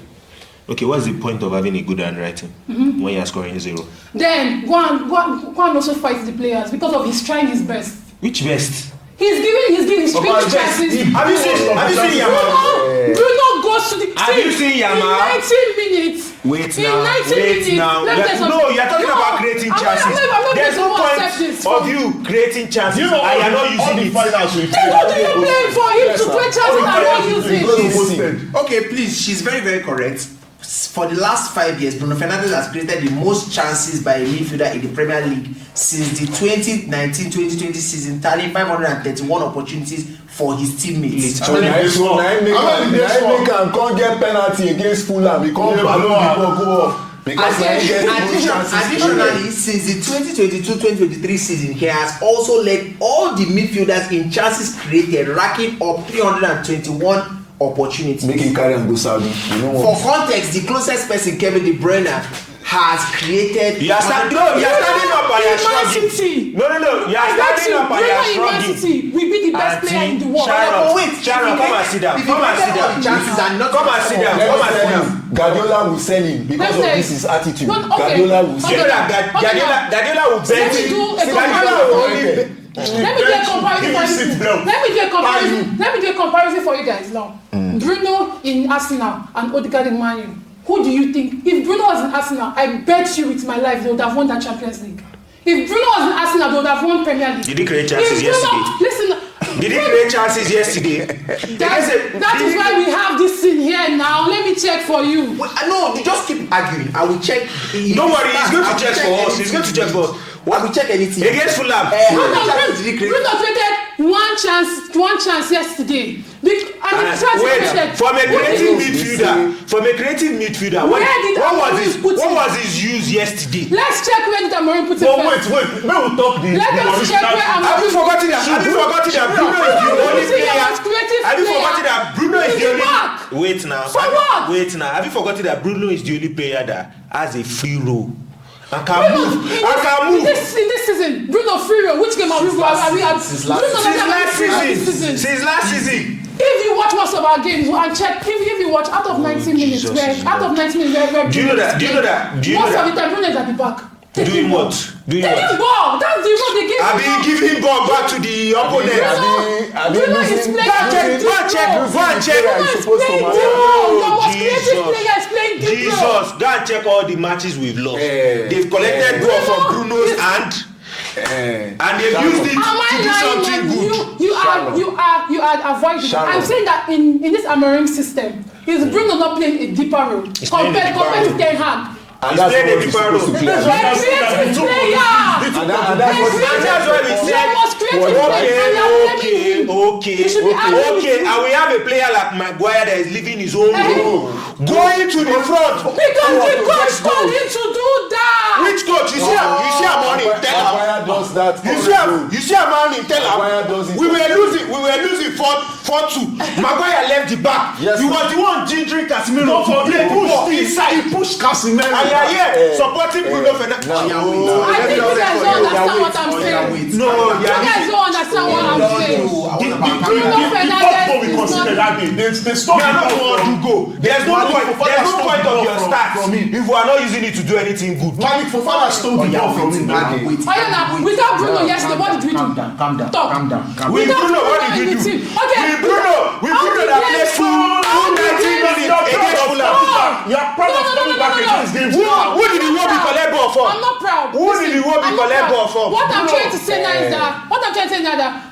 Okay, what's the point of having a good handwriting when you're scoring 0? Then go and also fight the players because of his trying his best. Which best? He's giving straight chances. Have you seen Yamal? Bruno goes to the team. Have you seen Yamal? In 19 minutes. Wait now. No, you're talking about creating chances. There's no point of you creating chances and you're not using it. Then what do you play for him to create chances and not use it? Okay, please, she's very, very correct. For the last 5 years, Bruno Fernandes has created the most chances by a midfielder in the Premier League since the 2019-2020 season, tallying 531 opportunities for his teammates. So Naim can't get penalty against Fulham. He can't go up. Additionally, since the 2022-2023 season, he has also led all the midfielders in chances created, racking up 321 opportunities. Make him carry and go Saudi. For context, the closest person, Kevin De Bruyne, has created. You're standing up and you're shrugging. No. You're standing up and you're shrugging. We be the best player in the world. Sharon, come and sit down. Come and sit down. Guardiola will sell him because of this his attitude. Guardiola will sell him. Guardiola will bet it. Let me do a comparison for you guys now. Bruno in Arsenal and Odegaard in Man U. Who do you think? If Bruno was in Arsenal, I bet you with my life they would have won that Champions League. If Bruno was in Arsenal, they would have won Premier League. Did he create chances yesterday? Did he create chances yesterday? That is why we have this thing here now. Let me check for you. No, you just keep arguing. I will check. Don't worry, he's going to check for us. He's going to check for us. I will check anything. Against Fulham. Bruno created one chance yesterday. From a creative midfielder, what was his use yesterday? Let's check where did Amorim put it. Wait. May we talk the Let us check where Amorim. Have you forgotten that Bruno is the only player? Have you forgotten that Bruno is the only? Wait now. Have you forgotten that Bruno is the only player that has a free roll? I can move. In this season, Bruno free roll. Which game are we? Since last season. If you watch most of our games and check, if you watch out of 90 minutes, where do you know that? Most of the time, Bruno is at the back. Doing what? Taking ball. That's the role they give. I mean, giving ball back to the opponent. Bruno is playing. Go and check. Jesus, go and check all the matches we've lost. They've collected ball from Bruno's hand. And they've used it to do something good. You are avoiding. I'm saying that in this Amorim system, is Bruno not playing a deeper role compared to Ten Hag? And that's what he's supposed to play. And that's why we said, okay, and we have a player like Maguire that is living his own role, going to the front. Because the coach told him to do that. Which coach? You see a man in Maguire does that. You see a man in we were losing 4-2. Maguire left the back. He was the one gingering Casemiro. He pushed Casemiro. Supporting Bruno Fernandes. I think you guys don't understand what I'm saying. No, you guys don't understand what I'm saying. Bruno Fernandes is not. There's no point of your stats if we are not using it to do anything good. Malik Fofana stole the ball from him. Without Bruno yesterday, what did we do? Calm down. With Bruno, what did we do? With Bruno that played full 90 minutes against Fulham. You're proud of coming back against games. Who did the Iwobi collect ball from? I'm not proud. Who did the Iwobi collect ball from? What I'm trying to say now is that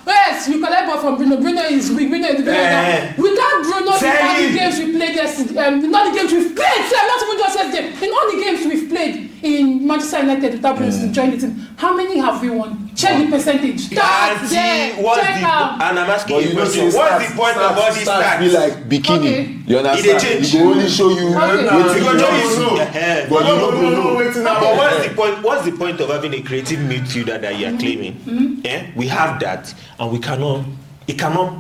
yes, you collect ball from Bruno. Bruno is weak. Bruno is better. Without Bruno, in all the games we played yesterday, in all the games we've played, not even just yesterday, in all the games we've played in Manchester United without Bruno to join the team, how many have we won? Check the percentage. Start there. And I'm asking you a question. What's the point of body start be like bikini. Okay. You understand? change. He go only show you Okay. wetin You go just you know. see, but you no go know wetin But happen. what's the point of having a creative midfielder that you are claiming? Yeah, we have that, and it cannot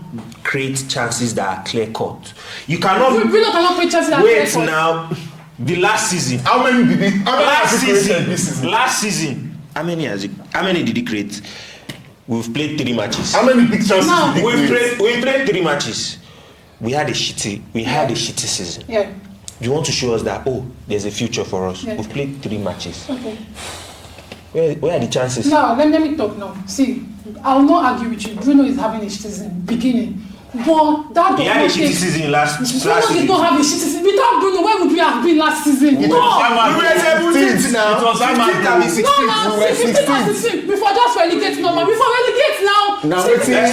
create chances that are clear cut. You cannot Bruno cannot play chances that wait are now. The last season, How many did he? How many last has he created this season, season? last season, how many did he create? We've played 3 matches. How many big chances No. did he We create? played 3 matches. We had a shitty season. Yeah. You want to show us that there's a future for us. Yeah. We've played 3 matches. Okay. Where are the chances? Now let me talk now. See, I will not argue with you. Bruno is having a shitty season beginning, but that He does had a not shitty take. season last Bruno season. did not have a shitty season. Without Bruno, where would we have been last season? It No. was Ahmad. We were 17th now. It was Ahmad. 15th and 16th. No, we were 16th. Before just relegate normal. Before relegate now. Now 16th. wetin-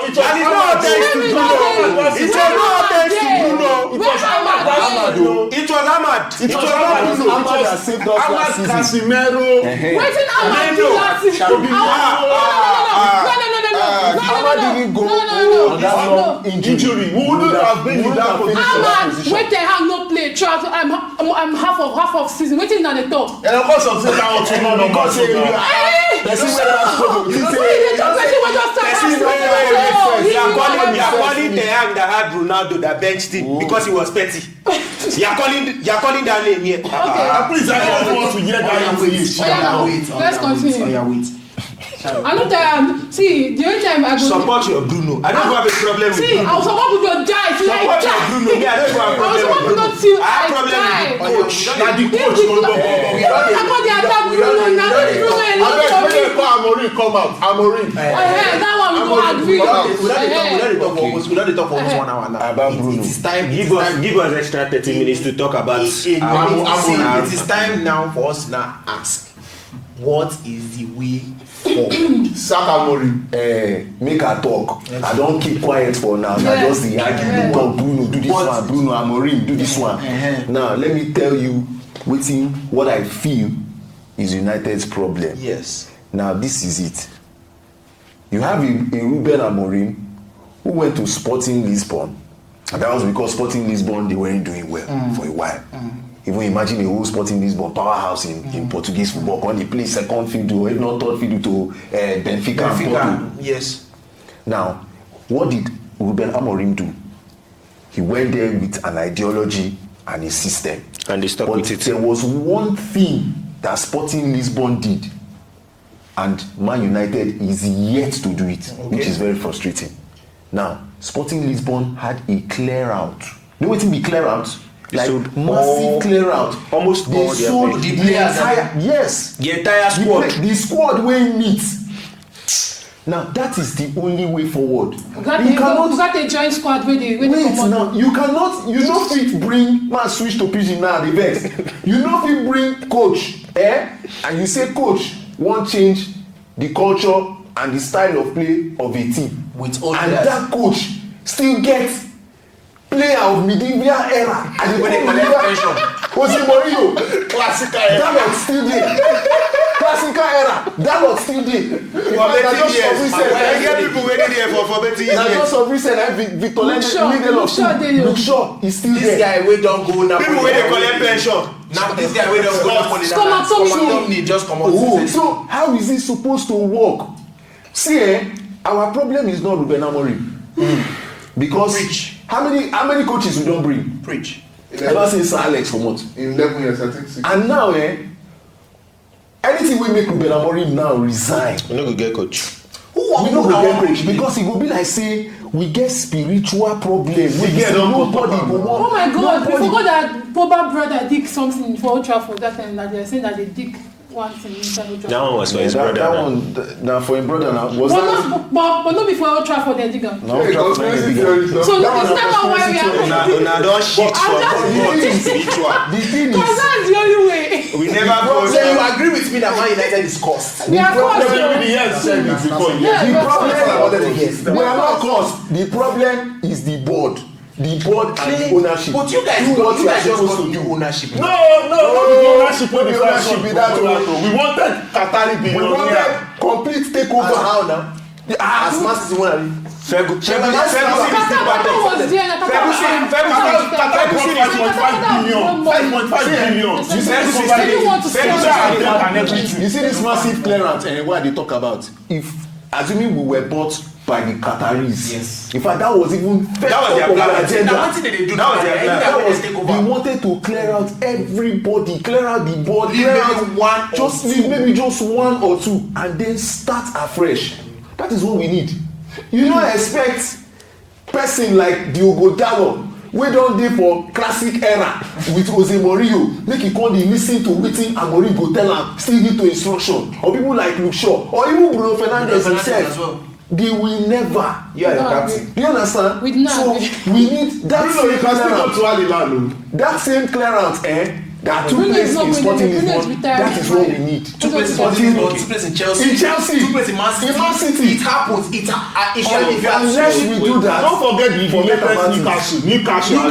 It was And it's not Ahmad. thanks to Bruno. It was not thanks to Bruno. It was Ahmad. It was Ahmad. It was Ahmad. Bruno. Ahmad that saved us last Ahmad, season. Casemiro. Waiting Ahmad Meno. do last season. Shabi. Ahmad didn't go on that long Injury. Who wouldn't have been in that position? Ahmad, wait till have no play. I'm half of season. Waiting at the top. And of course, I'm saying that was too long. because say you Hey! person wey don struggle you Wait, say person wey just start Person, asking wait. You are calling questions. the hand that had Ronaldo that benched him because he was petty. You are calling that name here. Please, I don't want to hear that. Let's continue. I know that. See, the only time I go. Support your Bruno. I don't have a problem with See, I Bruno. was about to go die till I Support your die. Bruno. Me, I don't have a I was problem about with to Bruno. go till I have I problem die. with the coach. Now the coach will go. I got the attack Bruno. Now Bruno alone for me. Amorim come out. Amorim. That one we go agree. We don't talk for almost 1 hour now. About Bruno. It is time. Give us extra 30 minutes to talk about It is time now for us to now ask, what is the way forward? Sack Amorim. make her talk I don keep quiet for now na just dey argue talk Bruno do this one Bruno Amorim do this one now let me tell you wetin what I feel is United's problem. Yes. Now this is it. You have a Ruben Amorim who went to Sporting Lisbon, and that was because Sporting Lisbon they weren't doing well for a while. Even imagine a whole Sporting Lisbon powerhouse in Portuguese football when they play second fiddle or if not third fiddle to Benfica and Porto. Yes. Now, what did Ruben Amorim do? He went there with an ideology and a system. And they stuck But with it. there was one thing that Sporting Lisbon did, and Man United is yet to do it, which is very frustrating. Now, Sporting Lisbon had a clear out. You know what it be clear out? Like sold massive clear out. almost they all their sold players. the players entire yes. The entire squad. The squad wey meet. Now that is the only way forward. You got a joint squad where they Wait come now, out. you no fit bring man switch to pidgin now the vex. You no fit bring coach and you say coach wan change the culture and the style of play of a team With all and players. that coach still get player of medieval era and When they collect pension. Jose Mourinho classical era Dalot still dey classical era Dalot still dey For 30 years. I get people waiting there for 30 years. na just of recent Victor Luke Shaw is still This there. guy wey don go Napoli. People wey dey collect pension. Now this guy wey don go Napoli. Scomatomini. Just come out. Oh, so how is it supposed to work? See, our problem is not Ruben Amorim. Because Preach. how many coaches we don bring? Preach. Ever since Sir Alex comot. In 11 years, I think 6. And now anything wey make Ruben Amorim now resign, We no go get coach. we no go get coach because e go be like say we get spiritual problem wey be say nobody go wan. Oh my God! We forgot that Pogba brother did something for Old Trafford that time. That they are saying that they dig one thing inside Old That Trafford. one was for his that brother. one na for him brother na was But that. not before Old Trafford they dig am. Na Old Trafford na him big one. So That one it's na never why we are. Una don shit I'm for just- football spiritual. The thing Because is that's the only way. We never go. So you agree with me that Man United is cost? We are problem close. Maybe yes, said it before. Yeah, the but- problem Yes. we are not close. The problem is the board and the ownership. But you guys do what you are just supposed got to new do. ownership. No, the ownership wey The decide ownership for be that we wanted Qatari we billionaire. wanted complete As takeover. how now? As Man City won. Ferguson is still part of Ferguson is 5.5 billion. You see this massive clearance and what they talk about? If assuming we were bought by the Qataris, yes. In fact, that was even that was their plan. They wanted to clear out everybody, clear out the board, maybe just one or two, and then start afresh. That is what we need. You don't expect person like Diogo Dallo wey don dey for classic era with Jose Mourinho make e come dey lis ten to wetin Amorim go tell am still need to instruction, or people like Luke Shaw or even Bruno Fernandes himself. They will never. You are the captain. You understand? So we need that same clearance. That same clearance, that took place in Sporting Lisbon. That is what we need. Two places in Sporting Lisbon, 2 places in Chelsea. In Chelsea. 2 places in Man City. It happens. Unless we do that. Don't forget the Newcastle.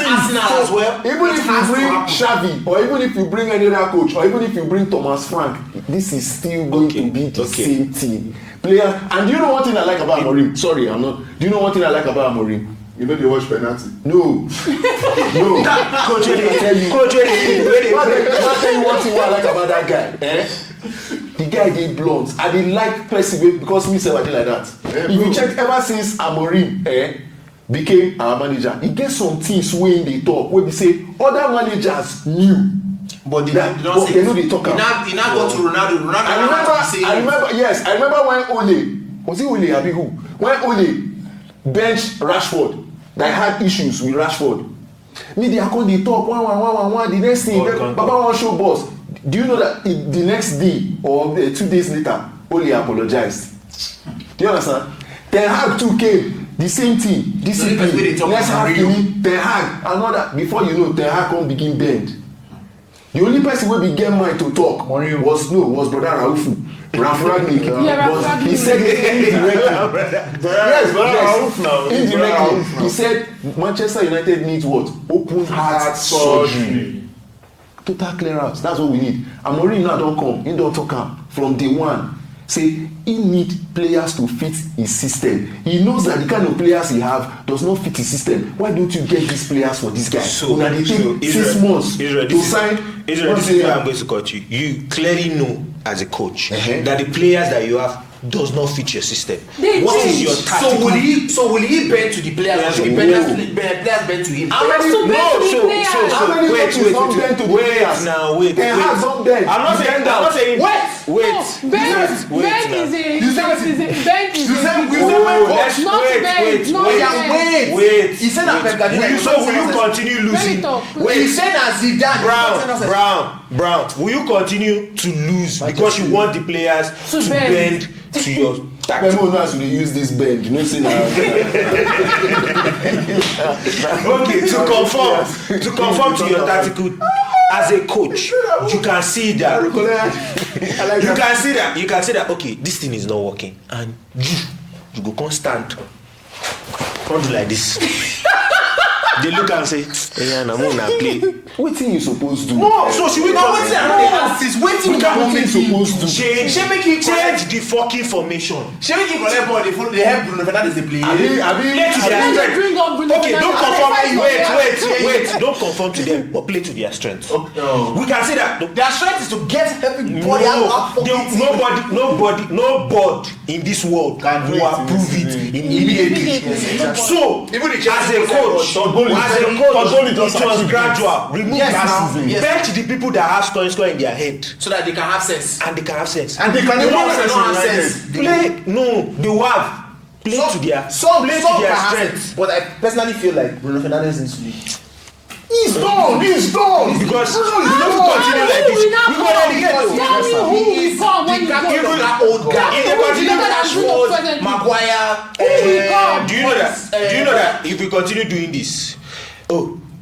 Arsenal as well. Even if you bring Xavi, or even if you bring any other coach, or even if you bring Thomas Frank, this is still going to be the same thing. Players, and do you know one thing I like about Amorim? Sorry, I'm not. Do you know one thing I like about Amorim? You know they watch penalty. No. Coach, let me tell you. I'll tell you one thing what I like about that guy. The guy dey blunt. I dey like person because me say I dey like that. If you check ever since Amorim became our manager, he get some things wey dey talk wey be say other managers knew. But they know they talk about. He now go to Ronaldo. I remember when Ole, was it Ole Abi who? When Ole benched Rashford, that had issues with Rashford. Media come dey talk one. The next thing, Baba wan show boss. Do you know that the next day or 2 days later, Ole apologized? Do you understand? Ten Hag too came. The same thing. Discipline. Let's have Ten Hag. Another. Before you know, Ten Hag come begin bend. The only person wey be get mind to talk was brother Raufu. Ralf Ragnick. But he said it indirectly. He said Manchester United needs what? Open heart surgery. Total clearance. That's what we need. Amorim now don come. He don talk am from day one. Say he need players to fit his system. He knows that the kind of players he have does not fit his system. Why don't you get these players for this guy? So they take 6 months to sign. Israel, this is where I'm going to cut you. You clearly know as a coach that the players that you have does not fit your system. What is your tactical? So will he bend to the players? Or should the players bend to him? Wait. I'm not saying. Wait. He said that Pep Guardiola. So will you continue losing? He said as Zidane. Brown. Will you continue to lose because you want the players to bend to your tactics? People know how to use this bend. You know, say that. Okay, to conform to your tactical. As a coach, you can see that. You can see that. Okay, this thing is not working, and you go constant. Don't do like this. They look and say, "Hey, I'm gonna play." What thing you supposed to do? No, so should we not wait? Supposed to change the fucking formation. They help Bruno Fernandes to play. Play to their strength. Okay, don't conform. Wait. Don't conform to them, but play to their strength. No. We can say that their strength is to get everybody out. Nobody in this world can approve it immediately. So, even as a coach, it was gradual. Remove bench the people that have score in their head, so that they can have sense. And they can have sense. And they can have sense. Play to their strength. But I personally feel like Bruno Fernandes needs to be. He's done. Because you don't continue like this. We go relegate. Tell me who will come when you go. That old guy. If they continue with Rashford, Maguire. Do you know that if we continue doing this,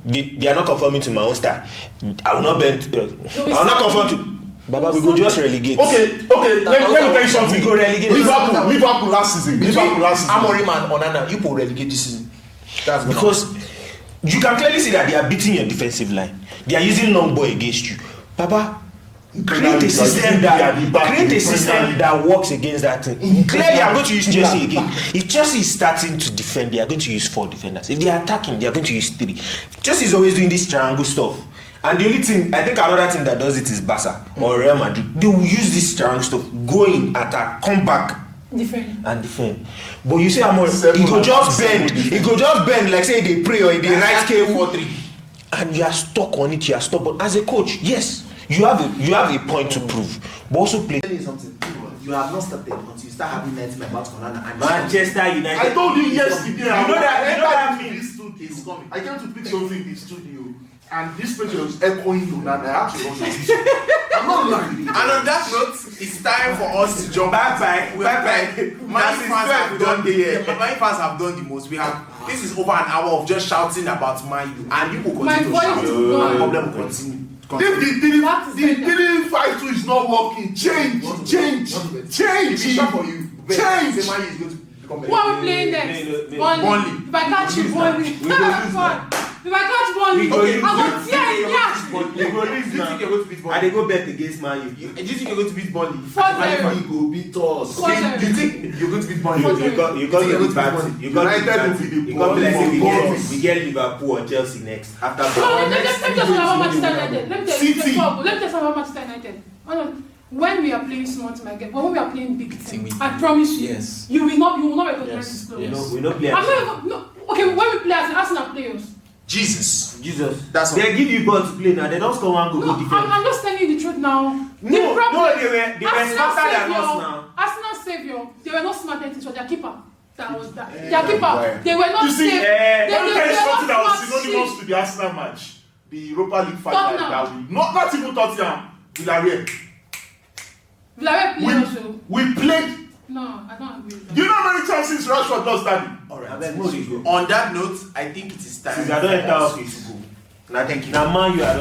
they are not conforming to my own style. I will not bend. I will not conform to. Baba, we go just relegate. Okay. Let me tell you something. We go relegate. Liverpool last season. Amorim and Onana, you will relegate this season. That's because you can clearly see that they are beating your defensive line. They are using long ball against you. Baba, Create a system that works against that thing. Clearly, I'm going to use Chelsea again. If Chelsea is starting to defend, they are going to use 4 defenders. If they are attacking, they are going to use 3. Chelsea is always doing this triangle stuff. And the only thing, I think another team that does it is Barca or Real Madrid. They will use this triangle stuff, go in, attack, come back, defend. But you say it go just bend. It go just bend like say they pray or they write K4-3. And you are stuck on it, you are stuck. But as a coach, yes. You have a point to prove, but also play. Tell you something. You have not started until you start having nightmare about Konana and Manchester United. I told you yesterday. You know that means it's coming. I came to pick something in the studio, and this picture was echoing Onana. I have to run it. I'm not lying. And on that note, it's time for us to jump. Bye. My fans have done the most. This is over an hour of just shouting about Man U, and you will continue to shout. And the problem will continue. If the 3-5-2 is not working, change. For you. Change. Who are we playing next? Burnley. If I catch you, Burnley. If I catch Burnley, I will tear it. Do you think you're going to beat Burnley? And they go bet against Man U. Do you think you're going to beat Burnley? 4-0. He go beat us. Do you think you're going to beat Burnley? You got we get Liverpool or Chelsea next after. Let me tell you something about Manchester United. When we are playing small team again, when we are playing big team, I promise you, you will not recognize this club. We not play. Okay, when we play as Arsenal players. Jesus. That's what they give you ball to play now. They don't score one goal. I'm just telling you the truth now. They were smarter than us now. Arsenal savior. They were not smart at it. So their keeper. That was that. Their keeper. They were not. You see, they something that was smart synonymous to the Arsenal match, the Europa League final. Not even Tottenham. Villarreal played also. We played. No, I don't agree with that. Do you know how many chances Rashford lost that? Alright. On that note, I think it is time. I don't enter off it to go. Now thank you. Now man, you are.